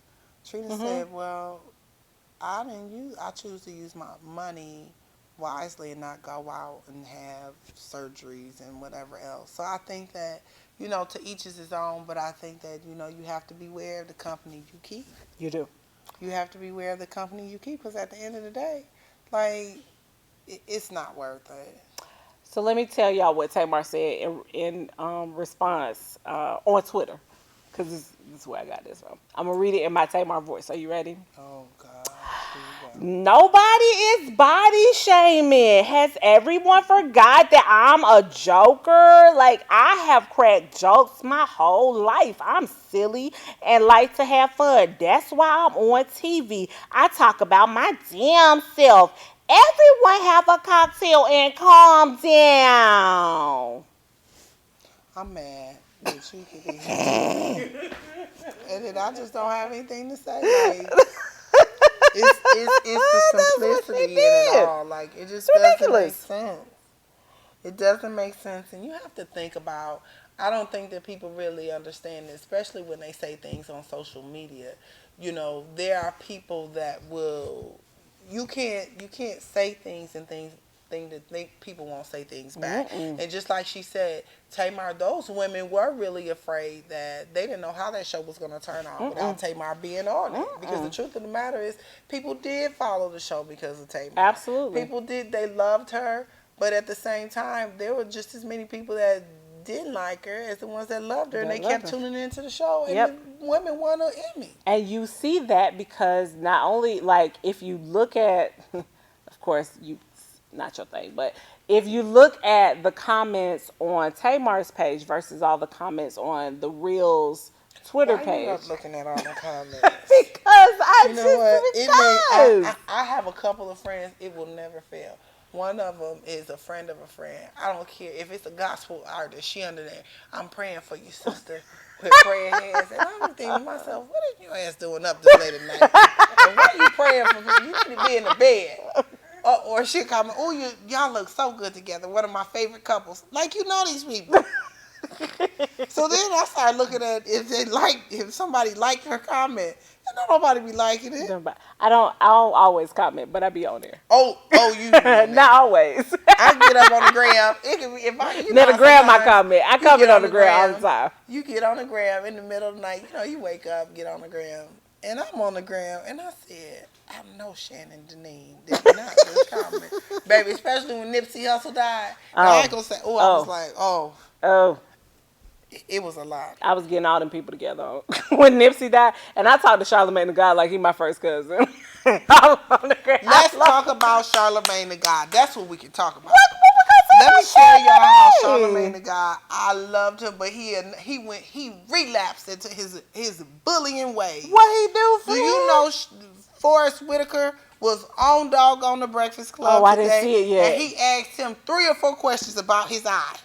B: Trina said, well, I choose to use my money wisely and not go out and have surgeries and whatever else. So I think that, to each is his own, but I think that, you have to beware of the company you keep.
A: You do.
B: You have to beware of the company you keep, because at the end of the day, like, it's not worth it.
A: So let me tell y'all what Tamar said in response on Twitter, because this is where I got this from. I'm going to read it in my Tamar voice. Are you ready?
B: Oh, God.
A: Nobody is body shaming. Has everyone forgot that I'm a joker? Like, I have cracked jokes my whole life. I'm silly and like to have fun. That's why I'm on TV. I talk about my damn self. Everyone have a cocktail and calm down.
B: I'm mad that you could be here. And then I just don't have anything to say. Like, it's the simplicity in it all. Like, it just doesn't make sense. It doesn't make sense. And you have to think about, I don't think that people really understand this, especially when they say things on social media. You know, there are people that will, you can't say things and think that people won't say things back. And just like she said, Tamar, those women were really afraid that they didn't know how that show was going to turn out without Tamar being on it. Because the truth of the matter is, people did follow the show because of Tamar.
A: Absolutely.
B: People did. They loved her. But at the same time, there were just as many people that didn't like her as the ones that loved her. And they kept tuning into the show. And the women won an Emmy.
A: And you see that because not only, like, if you look at, of course, not your thing, but if you look at the comments on Tamar's page versus all the comments on the Real's Twitter page.
B: Why you not looking at all the comments?
A: Because
B: I have a couple of friends, it will never fail. One of them is a friend of a friend. I don't care if it's a gospel artist. She under there. I'm praying for you, sister. With praying hands. And I'm thinking to myself, what is your ass doing up this late at night? And why are you praying for me? You need to be in the bed. Or she'll comment, oh, y'all look so good together. One of my favorite couples. Like, you know these people. So then I started looking at if somebody liked her comment. And don't nobody be liking it.
A: I don't always comment, but I be on there.
B: Oh, you
A: not always.
B: I get up on the gram. It can be if I
A: never gram I comment. I comment on the gram all the time.
B: You get on the gram in the middle of the night. You know, you wake up, get on the gram. And I'm on the gram, and I said, I know Shannon Deneen did not just comment. Baby, especially when Nipsey Hussle died. I ain't gonna say, I was like,
A: oh.
B: It was a lot.
A: I was getting all them people together when Nipsey died. And I talked to Charlamagne the God like he my first cousin.
B: Let's talk about Charlamagne the God. That's what we can talk about. Let me tell y'all how Charlamagne the God, I loved him, but he relapsed into his bullying ways.
A: What he do for
B: you? Do you know Forrest Whitaker was on the Breakfast Club today?
A: I didn't see it yet.
B: And he asked him 3 or 4 questions about his eye.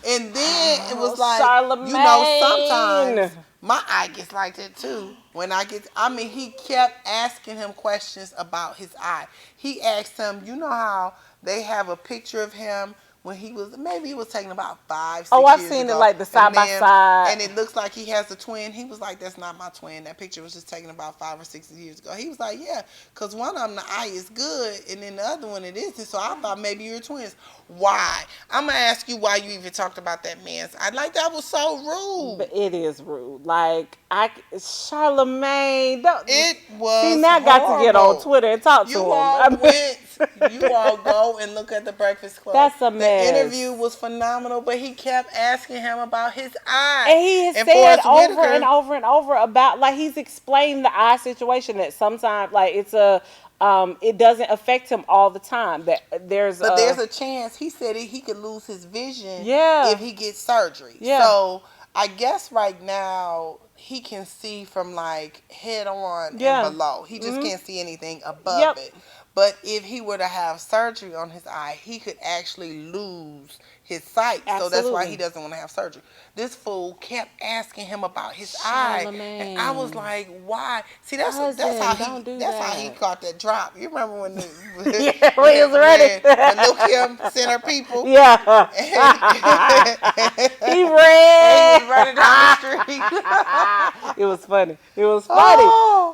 B: And then it was like,
A: Charlamagne.
B: You know, sometimes my eye gets like that too. He kept asking him questions about his eye. He asked him, you know how they have a picture of him when he was taken about 5, 6 years ago.
A: I've seen it like the side by side.
B: And it looks like he has a twin. He was like, that's not my twin. That picture was just taken about 5 or 6 years ago. He was like, yeah, because one of them, the eye is good, and then the other one it isn't. So I thought maybe you're twins. Why? I'm going to ask you why you even talked about that man's eye. Like, that was so rude.
A: But it is rude. Like, Charlamagne.
B: It was
A: See, now
B: horrible.
A: got to get on Twitter and talk to him.
B: You all go and look at the Breakfast Club.
A: That's a mess.
B: The interview was phenomenal, but he kept asking him about his eye.
A: And he has said over and over and over about, like, he's explained the eye situation that sometimes, like, it's it doesn't affect him all the time. There's
B: a chance. He said he could lose his vision if he gets surgery.
A: Yeah.
B: So I guess right now he can see from like head on and below. He just can't see anything above it. But if he were to have surgery on his eye, he could actually lose his sight.
A: Absolutely.
B: So that's why he doesn't want to have surgery. This fool kept asking him about his eye. And I was like, why? See, that's how he caught that drop. You remember when when he was ready. When Lil Kim sent her people?
A: Yeah. He ran.
B: He was running down the street.
A: It was funny.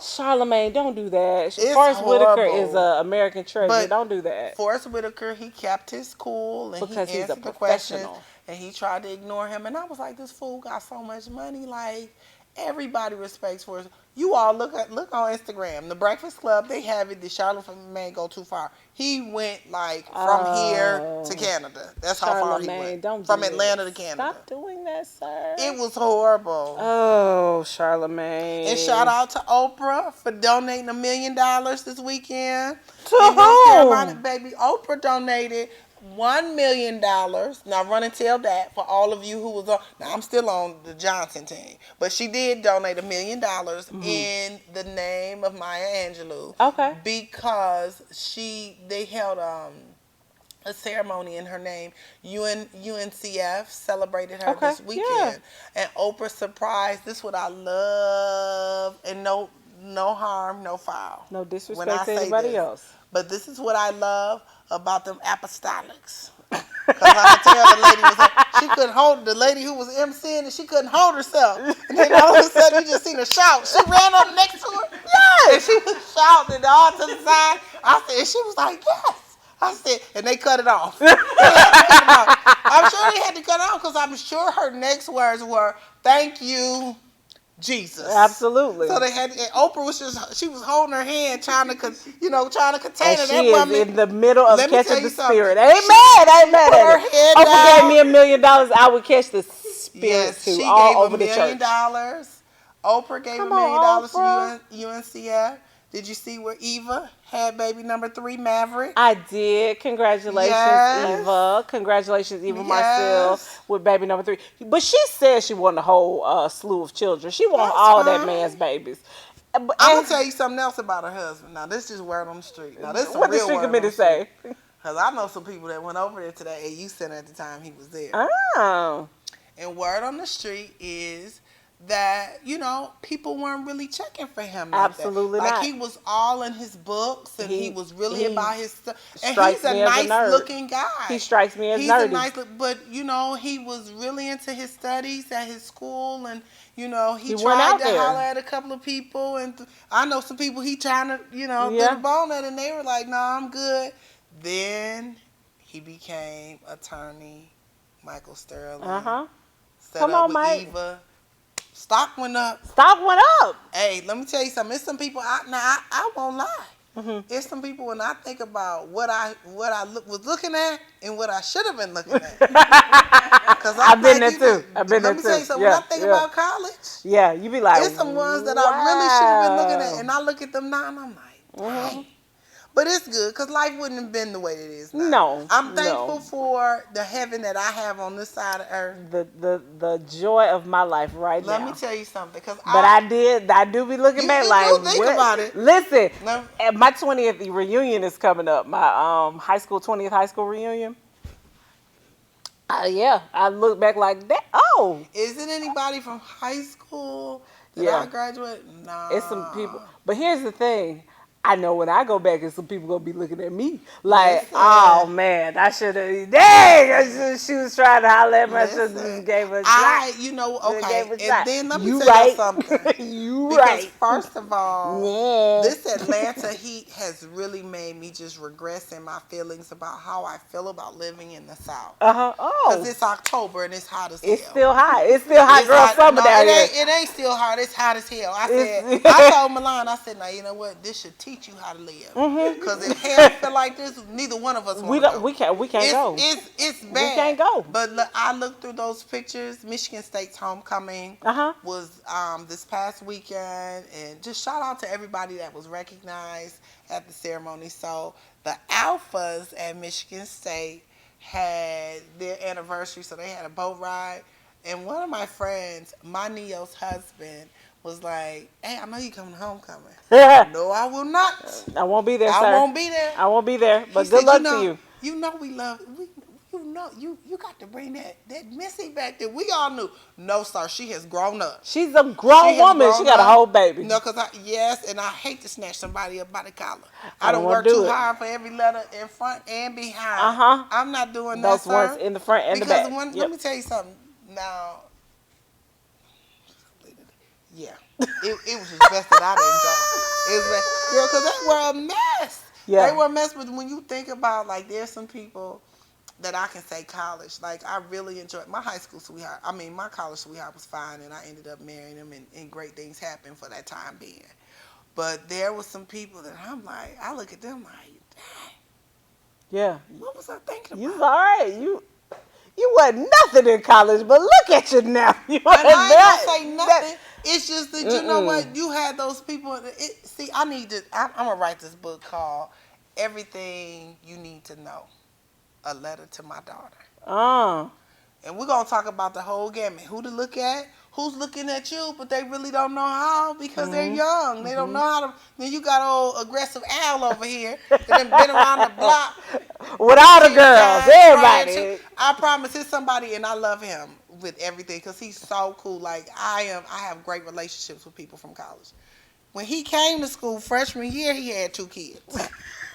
A: Charlamagne, don't do that. Forrest Whitaker is an American treasure. But don't do that.
B: Forrest Whitaker, he kept his cool and
A: because
B: he
A: he's a
B: answered the
A: professional.
B: questions, and he tried to ignore him. And I was like, this fool got so much money, like, Everybody respects for you all look on Instagram. The Breakfast Club, they have it. The Charlemagne go too far. He went like from here to Canada. That's how far he went.
A: Don't
B: from
A: do
B: Atlanta
A: it.
B: to Canada.
A: Stop doing that, sir.
B: It was horrible.
A: Oh, Charlemagne.
B: And shout out to Oprah for donating $1 million this weekend.
A: To whom?
B: Baby, Oprah donated $1 million. Now run and tell that for all of you who was on. Now I'm still on the Johnson team, but she did donate $1 million in the name of Maya Angelou.
A: Okay.
B: Because they held a ceremony in her name. UNCF celebrated her this weekend,
A: yeah.
B: and Oprah surprised. This is what I love, and no harm, no foul.
A: No disrespect to anybody else.
B: But this is what I love about them apostolics. Because I could tell the lady she couldn't hold, the lady who was emceeing, and she couldn't hold herself. And then all of a sudden, you just seen her shout. She ran up next to her. Yes! And she was shouting all to the side. I said, and she was like, yes. I said, and they cut it off. I'm sure they had to cut it off because I'm sure her next words were, thank you, Jesus.
A: Absolutely.
B: So they had, and Oprah was she was holding her hand, trying to contain her.
A: She is in the middle of catching the spirit. Amen.
B: Her head
A: Oprah
B: down.
A: gave me $1 million. I would catch the spirit
B: yes,
A: too,
B: she
A: all
B: gave
A: over the church.
B: $1 million. Oprah gave $1 million to UNCF. Did you see where Eva had baby number 3, Maverick?
A: I did. Congratulations, Eva. Congratulations, Eva Marcel, with baby number 3. But she said she wanted a whole slew of children. She wanted all that man's babies.
B: I'm going to tell you something else about her husband. Now, this is word on the street. Now, this is
A: what the street committee say?
B: Because I know some people that went over there to that AU center at the time he was there.
A: Oh.
B: And word on the street is that, people weren't really checking for him.
A: Absolutely not.
B: Like, he was all in his books, and he was really about his stuff. And
A: he's
B: a nice-looking guy.
A: He strikes me as nerdy.
B: He's a nice, but, he was really into his studies at his school, and, he tried to holler at a couple of people, and I know some people he trying to, throw the bone at, and they were like, no, I'm good. Then he became attorney Michael Sterling. Come on, Mike. Eva. Stock went up. Hey, let me tell you something. It's some people. I won't lie. It's some people when I think about what I was looking at and what I should have been looking at. Because
A: I've been there too.
B: Let me tell you something. When I think about college,
A: you be like,
B: it's some ones that I really should have been looking at, and I look at them now and I'm like, dang. But it's good because life wouldn't have been the way it is now.
A: No.
B: I'm thankful for the heaven that I have on this side of earth.
A: The joy of my life now.
B: Let me tell you something.
A: I do be looking back like,
B: think about it.
A: Listen, my 20th reunion is coming up. My 20th high school reunion. I look back like that. Oh.
B: Isn't anybody from high school that I graduated? No.
A: It's some people. But here's the thing. I know when I go back, and some people gonna be looking at me like, oh man, I should have. Dang, she was trying to holler at me. I should have gave her a shot.
B: Okay. And then let me tell you something. Because first of all, this Atlanta heat has really made me just regress in my feelings about how I feel about living in the South. Because it's October and it's hot as hell.
A: It's still hot. It's still hot, girl. Summer down here.
B: It ain't still hot. It's hot as hell. I told Milan, I said, now you know what? This should teach you how to live. Because if hell feel like this, neither one of us want to go.
A: We can't go.
B: It's bad.
A: We can't go.
B: But look, I looked through those pictures. Michigan State's homecoming was this past weekend, and just shout out to everybody that was recognized at the ceremony. So the Alphas at Michigan State had their anniversary, so they had a boat ride. And one of my friends, my Neo's husband, was like, hey, I know you coming to homecoming. No, I will not.
A: I won't be there, sir.
B: I won't be there.
A: I won't be there, but good luck to you.
B: You know we love, you got to bring that Missy back that we all knew. No, sir, she has grown up.
A: She's a grown woman. She got a whole baby.
B: No, because and I hate to snatch somebody up by the collar. I don't work too hard for every letter in front and behind. I'm not doing that, sir.
A: Those ones in the front and the back.
B: Let me tell you something. Now, yeah, it was just best that I didn't go. It was best, girl, because they were a mess. Yeah. They were a mess, but when you think about, like, there's some people that I can say college. Like, I really enjoyed my high school sweetheart. I mean, my college sweetheart was fine, and I ended up marrying him, and great things happened for that time being. But there was some people that I'm like, I look at them like,
A: Yeah.
B: what was I thinking about?
A: You was all right. You wasn't nothing in college, but look at you now. You
B: And I ain't gonna say nothing.
A: that-
B: It's just that you know what, you had those people. See, I need to. I'm gonna write this book called "Everything You Need to Know: A Letter to My Daughter." And we're gonna talk about the whole gamut. Who to look at, who's looking at you, but they really don't know how because they're young. They don't know how to. Then you got old aggressive Al over here that done been around the block
A: with all the girls, everybody.
B: I promise it's somebody, and I love him with everything because he's so cool. Like I have great relationships with people from college. When he came to school freshman year, he had 2 kids.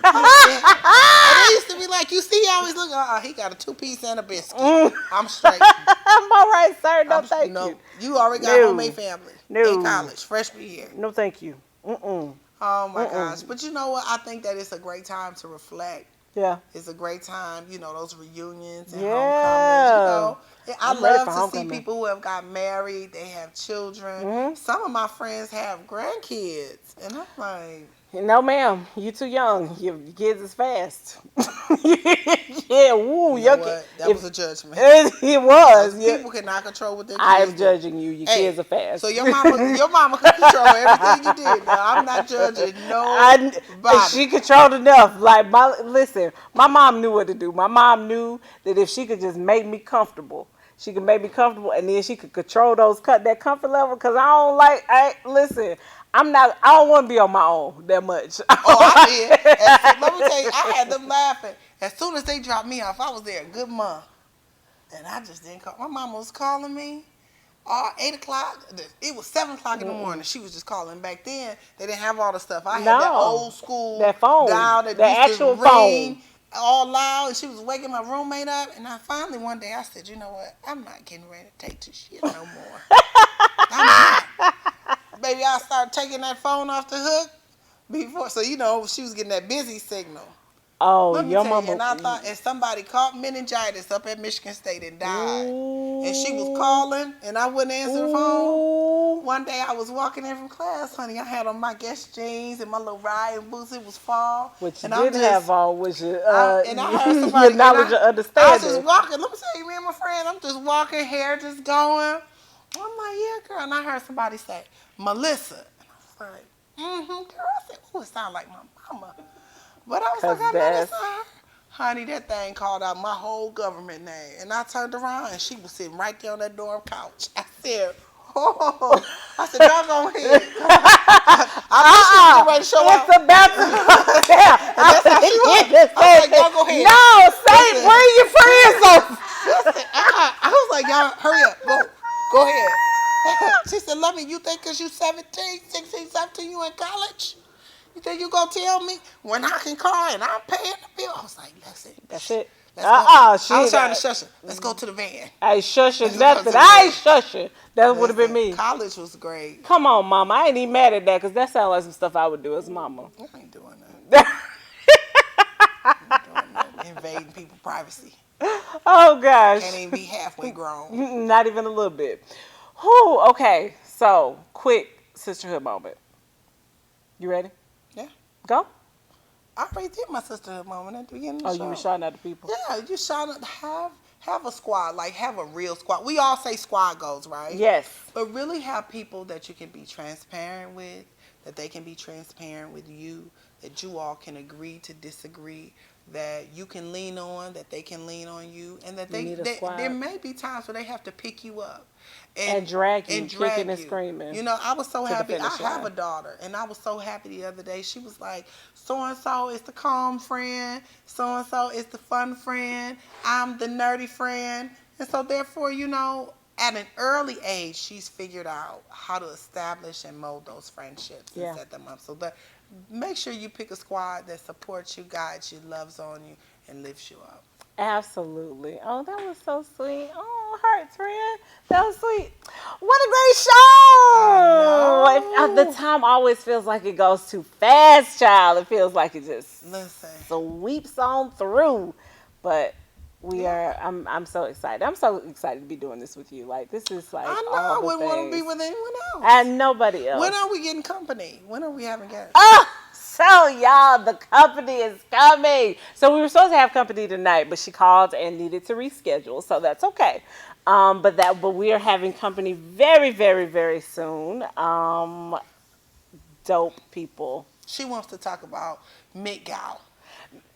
B: And they used to be like, you see, he always look, he got a 2-piece and a biscuit. I'm straight.
A: I'm all right, sir. No, thank you.
B: You already got homemade family in college, freshman year.
A: No, thank you.
B: Oh my gosh. But you know what? I think that it's a great time to reflect.
A: Yeah.
B: It's a great time, those reunions and homecomings, I love to see people who have got married, they have children. Some of my friends have grandkids, and I'm like,
A: no, ma'am, you too young. Your kids is fast. Yeah, woo,
B: you know what? That was a judgment.
A: It was.
B: People cannot control what their kids
A: I am judging you. Your kids are fast.
B: So your mama can control everything you did. Now, I'm not judging nobody.
A: She controlled enough. Like listen, my mom knew what to do. My mom knew that if she could just make me comfortable, she could make me comfortable, and then she could control that comfort level. Cause listen. I don't want to be on my own that much.
B: I did. Let me tell you, I had them laughing. As soon as they dropped me off, I was there a good month. And I just didn't call. My mama was calling me 8 o'clock. It was 7 o'clock in the morning. She was just calling. Back then, they didn't have all the stuff. I had that old school
A: phone.
B: dial that used to ring all loud. And she was waking my roommate up. And I finally, one day, I said, you know what? I'm not getting ready to take this shit no more. I'm not. Baby, I started taking that phone off the hook before. So, she was getting that busy signal.
A: Oh, your mama.
B: And I thought, and somebody caught meningitis up at Michigan State and died. And she was calling, and I wouldn't answer the phone. One day I was walking in from class, honey. I had on my Guess jeans and my little riding boots. It was fall.
A: What you didn't have on was your,
B: and I heard somebody,
A: your knowledge of understanding.
B: I was just walking. Let me tell you, me and my friend, I'm just walking, hair just going. I'm like, yeah, girl. And I heard somebody say, Melissa. And I was like, girl. I said, oh, it sounds like my mama. But I was like, I know that's not her. Honey, that thing called out my whole government name. And I turned around, and she was sitting right there on that dorm couch. I said, oh. I said, y'all go ahead. I thought she was ready to show up.
A: It's about to go down.
B: That's how she was. I was like, y'all go ahead.
A: No, bring your friends over.
B: I was like, y'all, hurry up. Go ahead. She said, love me, you think because you 17, 16, 17, you in college? You think you gonna tell me when I can call and I'm paying the bill? I was like,
A: that's it.
B: I was trying to shush her. Let's go to the van.
A: I ain't shushing nothing. I ain't shushing. That would have been me.
B: College was great.
A: Come on, mama. I ain't even mad at that because that sounds like some stuff I would do as mama.
B: I ain't doing that. Invading people's privacy.
A: Oh gosh.
B: Can't even be halfway grown.
A: Not even a little bit. Whew, okay. So quick sisterhood moment. You ready?
B: Yeah.
A: Go.
B: I already did my sisterhood moment at the beginning of the show.
A: Oh, you were shouting at the people?
B: Yeah, you shouting have a squad, like have a real squad. We all say squad goals, right?
A: Yes.
B: But really have people that you can be transparent with, that they can be transparent with you, that you all can agree to disagree, that you can lean on, that they can lean on you, and that there may be times where they have to pick you up
A: and drag you, kicking and screaming.
B: You know, I was so happy. I have a daughter, and I was so happy the other day. She was like, so-and-so is the calm friend, so-and-so is the fun friend, I'm the nerdy friend. And so therefore, you know, at an early age, she's figured out how to establish and mold those friendships and set them up. So make sure you pick a squad that supports you, guides you, loves on you, and lifts you up.
A: Absolutely. Oh, that was so sweet. Oh, hearts, friend. That was sweet. What a great show. The time always feels like it goes too fast, child. It feels like it just sweeps on through. But We
B: Yeah.
A: are. I'm so excited. I'm so excited to be doing this with you. Like this is like
B: I
A: all
B: know. I
A: the
B: wouldn't want to be
A: things,
B: with anyone else.
A: and nobody
B: When
A: else.
B: are we getting company? When are we having guests?
A: Oh, so y'all, the company is coming. So we were supposed to have company tonight, but she called and needed to reschedule. So that's okay. But we are having company very, very, very soon. Dope people.
B: She wants to talk about McGow.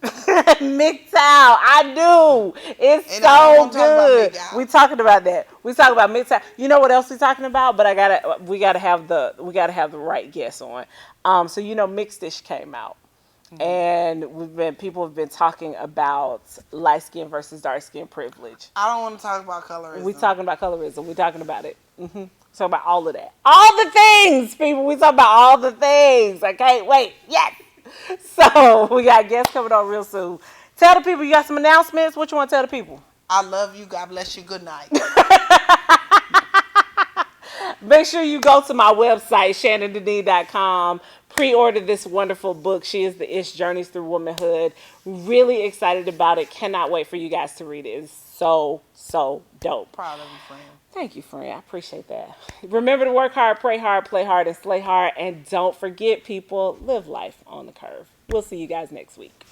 A: MGTOW, I do. It's
B: And I don't
A: so
B: want to talk about
A: good.
B: McGow.
A: We talking about that. We talking about MGTOW. You know what else we talking about? But we gotta have the right guess on. So Mixed Dish came out, and people have been talking about light skin versus dark skin privilege.
B: I don't want to talk about
A: We
B: colorism.
A: talking about colorism. We talking about it. Talking about all of that. All the things, people. We talking about all the things. I can't wait. Yes. So we got guests coming on real soon. Tell the people you got some announcements. What you want to tell the people?
B: I love you. God bless you. Good night.
A: Make sure you go to my website, shannondedee.com. Pre-order this wonderful book. She is the Ish Journeys Through Womanhood. Really excited about it. Cannot wait for you guys to read it. It's so, so dope.
B: Proud of you, friend.
A: Thank you, friend. I appreciate that. Remember to work hard, pray hard, play hard, and slay hard. And don't forget, people, live life on the curve. We'll see you guys next week.